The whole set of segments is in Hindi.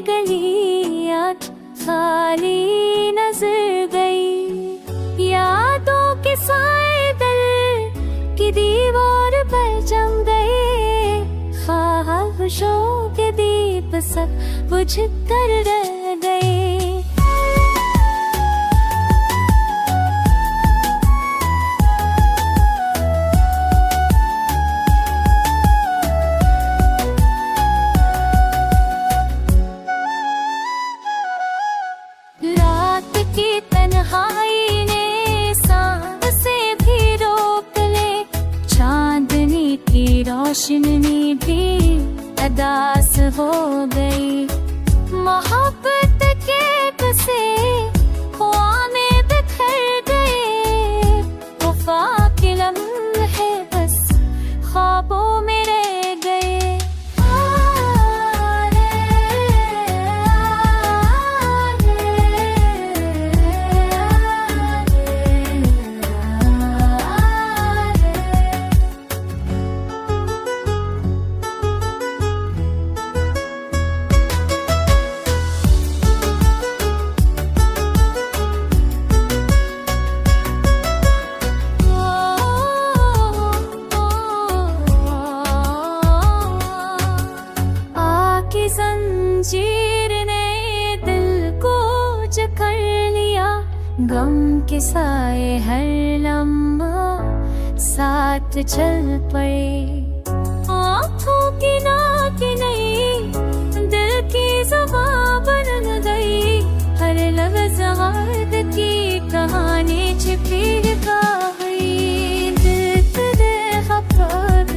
गली आज खाली नजर गई। यादों के साए दिल की दीवार पर जम गए। ख्वाहिशों के दीप सब बुझ कर रह गए। रात की तन्हाई ने सांसें भी रोक ले। चांदनी की रोशनी भी अदास हो गई। मोहब्बत के बसे ख्वाब में बिखर गए। वफा के लम्हे बस ख्वाबों में रह गए। जंजीर ने दिल को जकड़ लिया। गम के साए हर लम्हा साथ चल पड़े। आँखों की नाक नहीं दिल की ज़ुबान बन गई। हर लफ्ज़ याद की कहानी छिपी गई। दिल दे खबर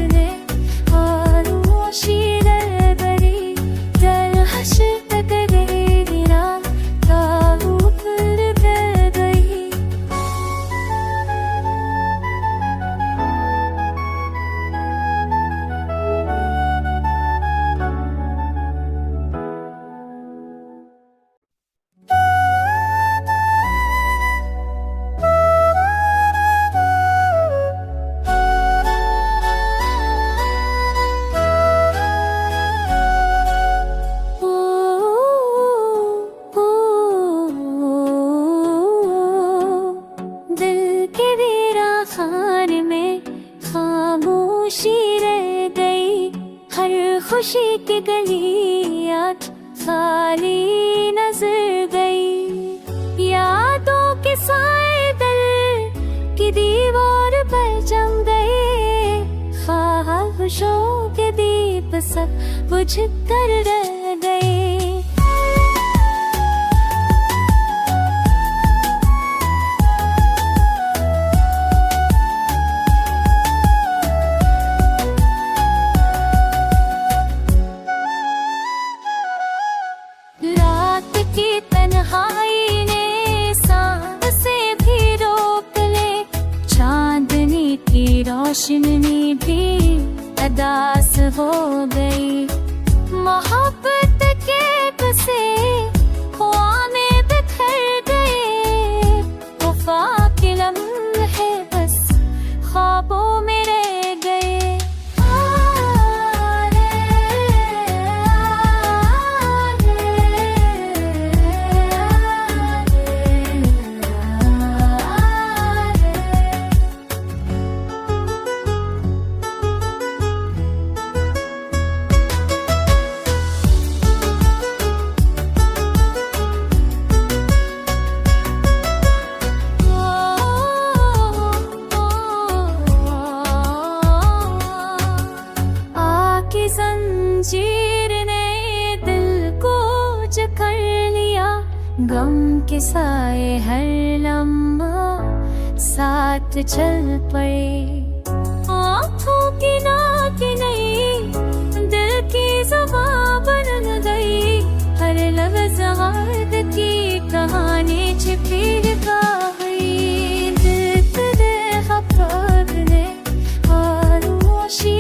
ने खामोशी रह गई। हर खुशी की गली आज खाली नजर गई। यादों के साए दिल की दीवार पर जम गए। ख्वाहिशों के दीप सब बुझ कर रह गए। रात की तन्हाई ने सांसें भी रोक ले। चांदनी की रोशनी भी अदास हो गई। मोहब्बत के बसे ख्वाब में बिखर गए। वफा के लम्हे बस ख्वाबों में रह गए। जंजीर ने दिल को जकड़ लिया। गम के साए हर लम्हा साथ चल पड़े। आँखों की नाक नहीं दिल की ज़ुबान बन गई। हर लफ्ज़ याद की कहानी छिपी गई। दिल दे खबर ने खामोशी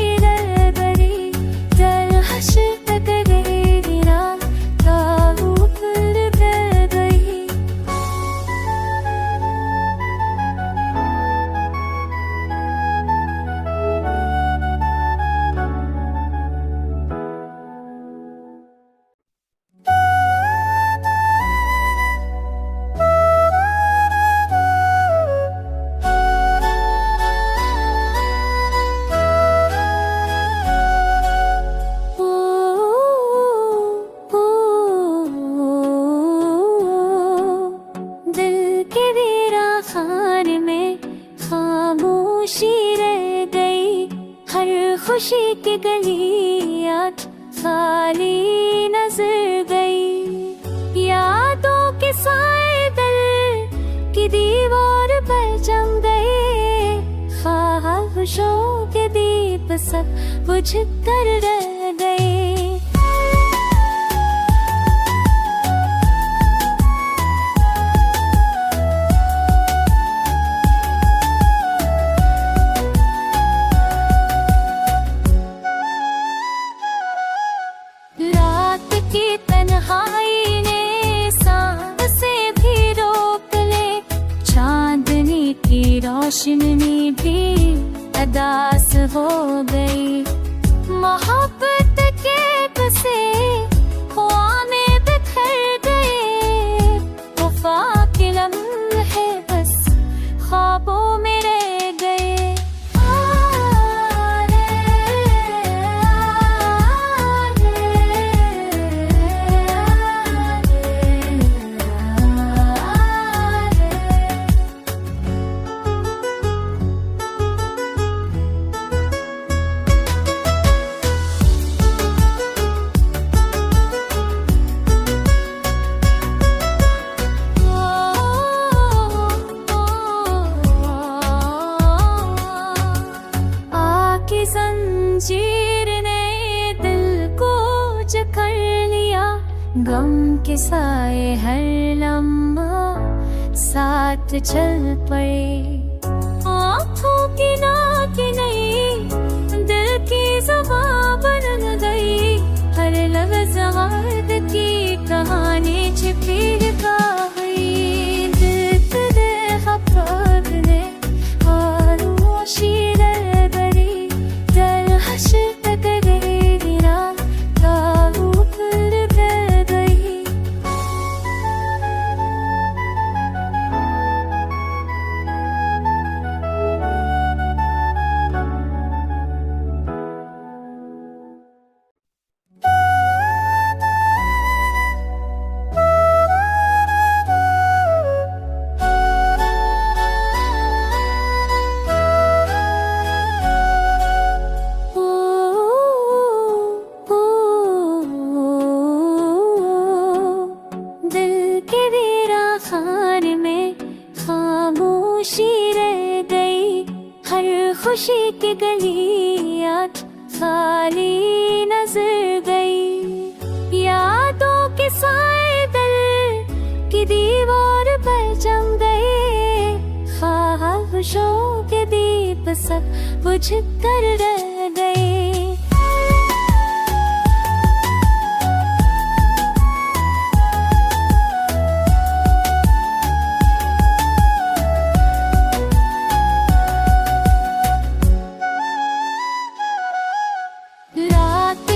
खुशी की गलियां खाली नजर गई। यादों के साए दिल की दीवार पर जम गए। ख्वाहिशों के दीप सब बुझ कर रह गए। रात की तन्हाई ने सांसें भी रोक ले। चांदनी की रोशनी भी अदास हो गई। मोहब्बत के बसे ख्वामें बिखर गए। वफा के लम्हे बस ख्वाबों में रह गए। जंजीर ने दिल को जकड़ लिया। गम के साए हर लम्हा साथ चल पड़े। आँखों की नाक नहीं दिल की ज़बां बन गई। हर लफ्ज़ याद की कहानी छिपी गई। दिल तेरे ख़फ़ात ने खामोशी रह गई। खुशी की गलियां खाली नजर गई। यादों के साए दिल की दीवार पर जम गए। ख्वाहिशों के दीप सब बुझ कर रह गए।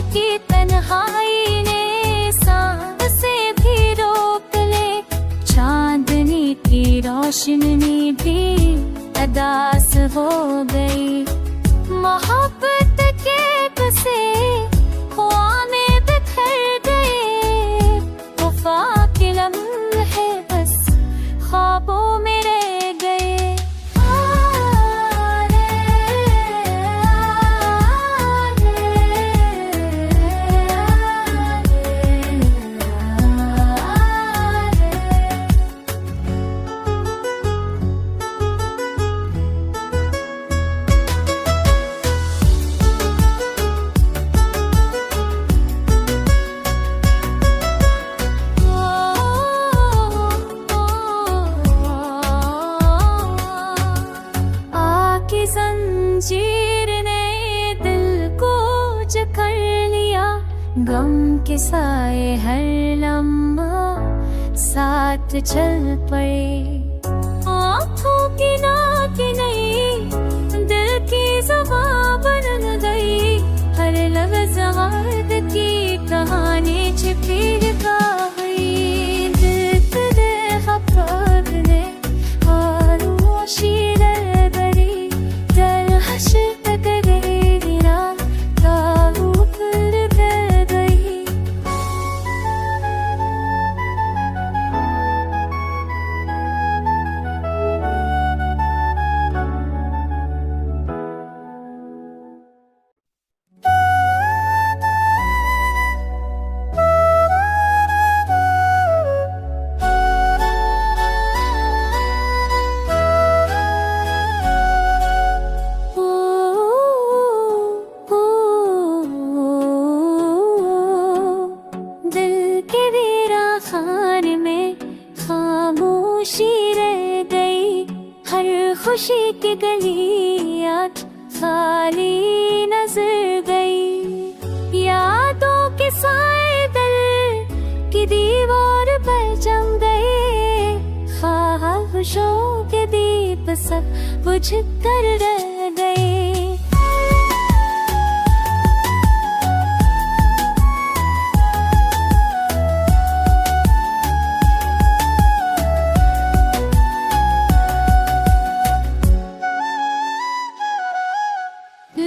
की तन्हाई ने सांसें भी रोक ले। चांदनी की रोशनी भी अदास हो गई। मोहब्बत के बसे ख्वामें बिखर गए। वफा के लम्हे बस ख्वाबों में रह गए। जंजीर ने दिल को जकड़ लिया। गम के साए हर लम्हा साथ चल पड़े। आँखों की नाक नहीं दिल की ज़बां बन गई। हर लफ्ज़ याद की कहानी छिपी गई। दिल तेरे ख़फ़ात ने खामोशी रह गई। खामोशी रह गई, हर खुशी की गली आज खाली नजर गई। यादों के साए दिल की दीवार पर जम गए, ख्वाहिशों के दीप सब बुझ कर रह गए।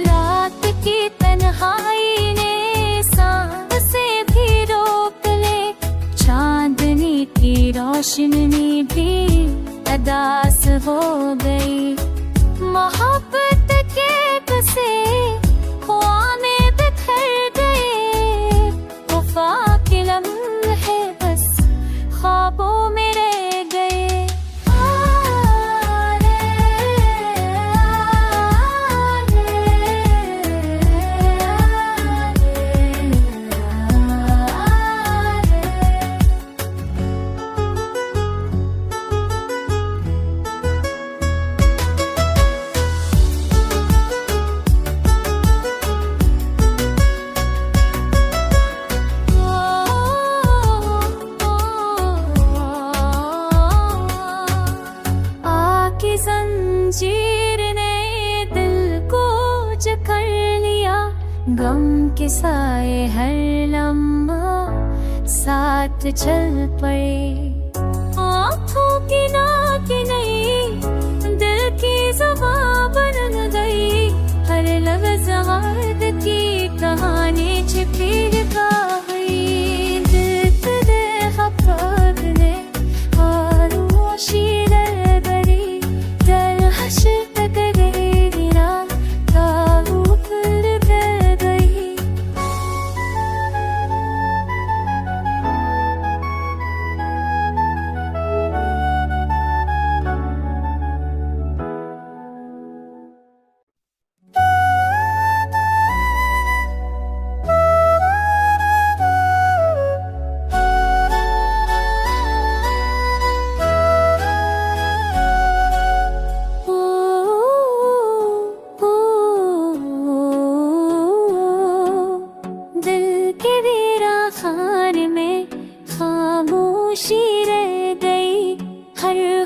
रात की तन्हाई ने सांसें भी रोक ले, चांदनी की रोशनी भी अदास हो गई। मोहब्बत के बसे ख्वाब में बिखर गए, वफा के लम्हे बस ख्वाबों में रह गए। जंजीर ने दिल को जकड़ लिया, गम के साए हर लम्हा साथ चल पड़े। आँखों की नाक नहीं दिल की ज़बान बन गई, हर लफ्ज़ याद की कहानी छिपी हुई। दिल तेरे ख़फ़ात ने खामोशी रह गई,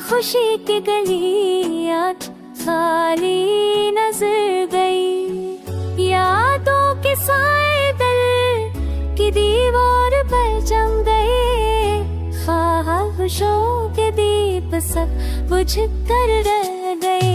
खुशी की गली आज खाली नजर गई। यादों के साए दिल की दीवार पर जम गए, ख्वाहिशों के दीप सब बुझ कर रह गए।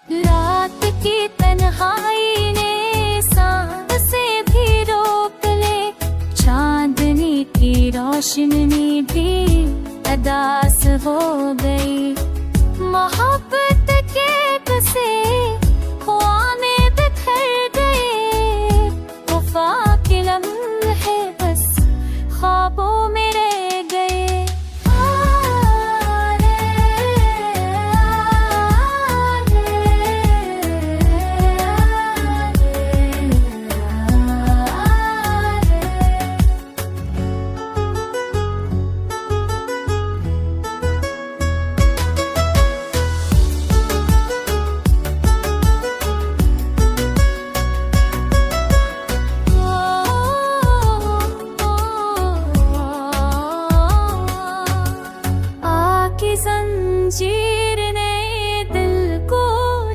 रात की तन्हाई ने सांसें भी रोक ले, चांदनी की रोशनी भी अदास हो गई। मोहब्बत के बसे ख्वाब में बिखर गए, वफा के लम्हे बस ख्वाबों में रह गए। जंजीर ने दिल को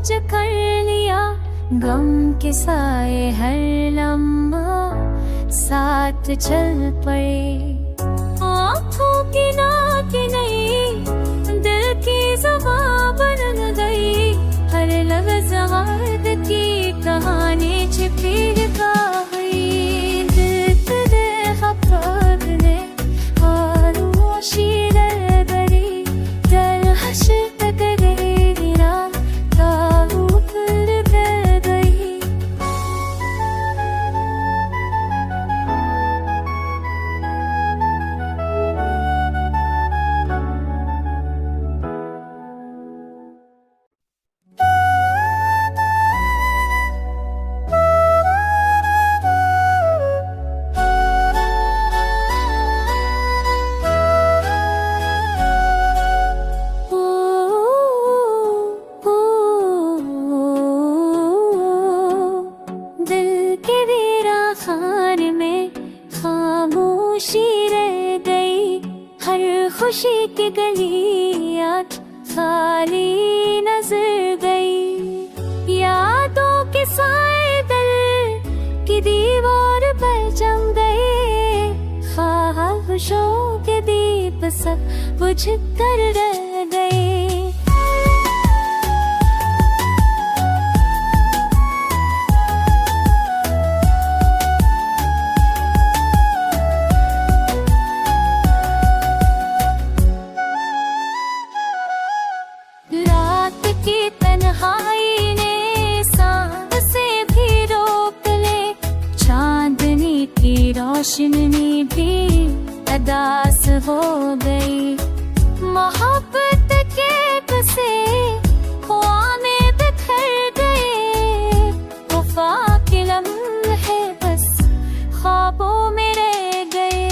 जकड़ लिया, गम के साए हर लम्हा साथ चल पड़े। आँखों की नाक नहीं दिल की ज़बान बन गई, हर लफ्ज़ याद की कहानी छिपी हुई। दिल तेरे ख़फ़ात ने खामोशी रह गई, खाली नजर गई। यादों के साए दिल की दीवार पर जम गए। ख्वाहिशों के दीप सब बुझ कर रह गए। रात की तन्हाई ने सांसें भी रोक ले। चांदनी की रोशनी भी अदास हो गई। मोहब्बत के बसे ख्वामें बिखर गए। वफा के लम्हे बस ख्वाबों में रह गए।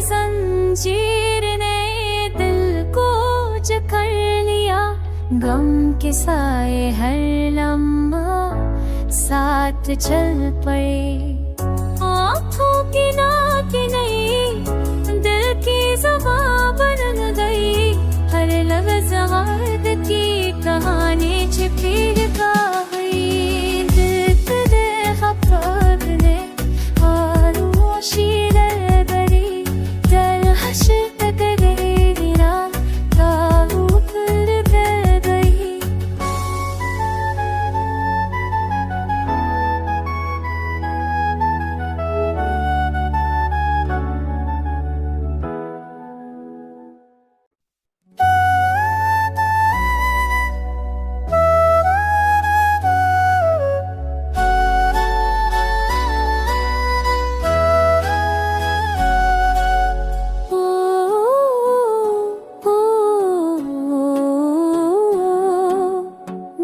जंजीर ने दिल को जकड़ लिया। गम के साए हर लम्हा साथ चल पड़े। आँखों की नाक नहीं दिल की ज़बां बन गई। हर लफ्ज़ याद की कहानी छिपी गई।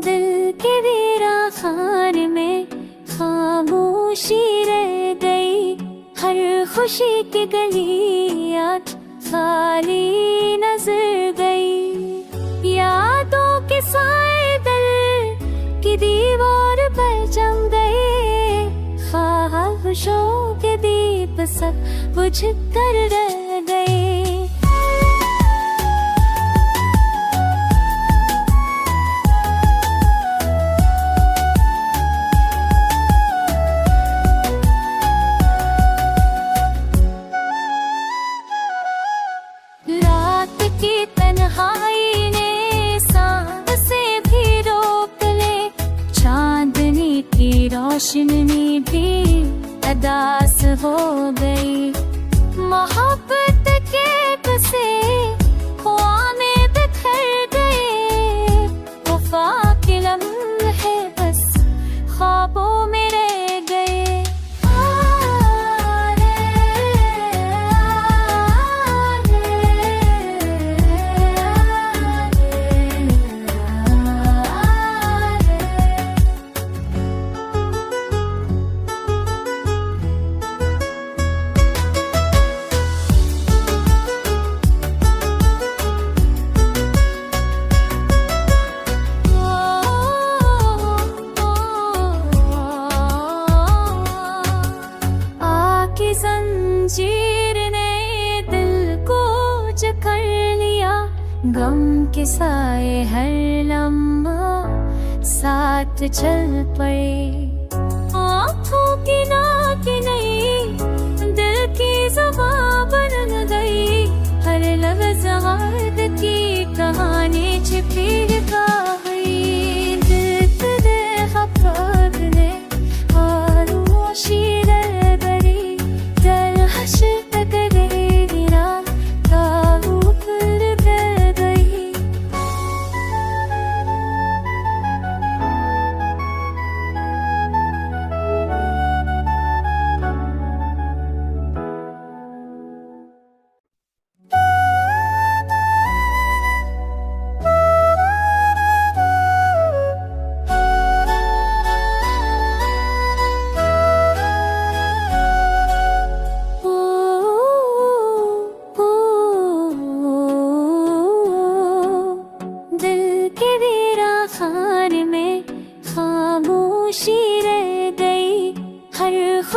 दिल खबर ने खामोशी रह गई। हर खुशी की गली आज खाली नजर गई। यादों के साए दिल की दीवार पर जम गए। ख्वाहिशों के दीप सब बुझ कर रह गए। रात की तन्हाई ने सांसें भी रोक ले। चांदनी की रोशनी भी अदास हो गई। मोहब्बत के बसे ख्वामें बिखर गए। वफा के लम्हे बस ख्वाबों में रह गए। जंजीर ने दिल को जकड़ लिया। गम के साए हर लम्हा साथ चल पड़े। आँखों की नाक नहीं दिल की ज़बां बन गई। हर लफ्ज़ याद की कहानी छिपी गई। दिल खबर ने खामोशी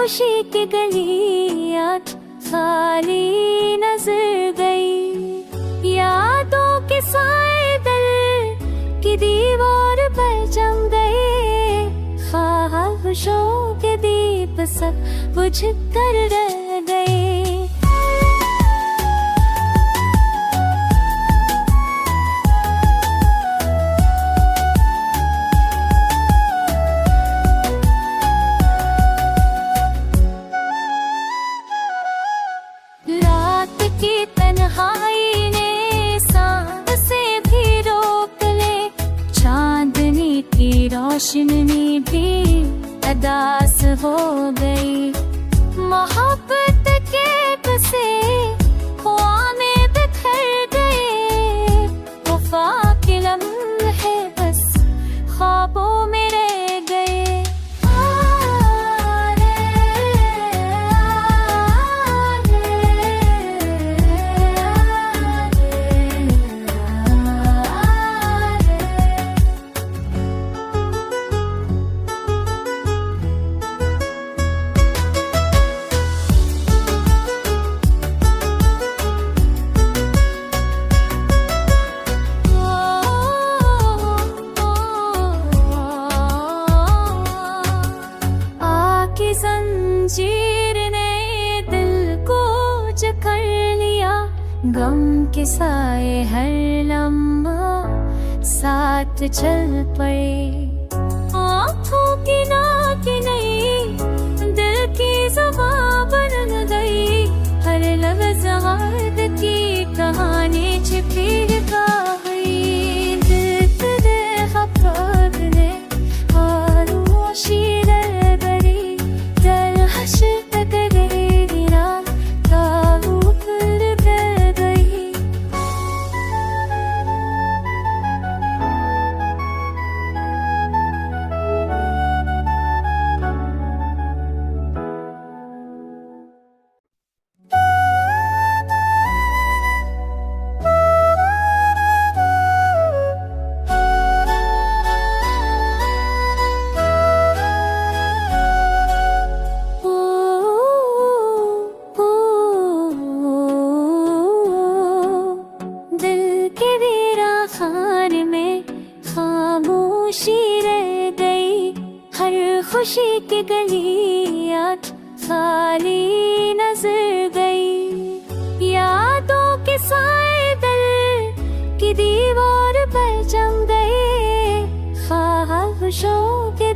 खुशी की गलियां खाली नजर गई। यादों के साए दिल की दीवार पर जम गए। ख्वाहिशों के दीप सब बुझ कर रह गए। रात की तन्हाई ने सांसें भी रोक ले। चांदनी की रोशनी भी अदास हो गई। मोहब्बत के बसे ख्वामें बिखर गए। वफा के लम्हे बस ख्वाबों में रह गए। जंजीर ने दिल को जकड़ लिया। गम के साए हर लम्हा साथ चल पड़े। आँखों की नाकी नहीं दिल की ज़बां बन गई। हर लफ्ज़ याद की कहानी छिपी गई। दिल तेरे ख़फ़ात ने खामोशी रह गई। हर खुशी की गलियां खाली नजर गई। यादों के साए दिल की दीवार पर जम गए। ख्वाहिशों के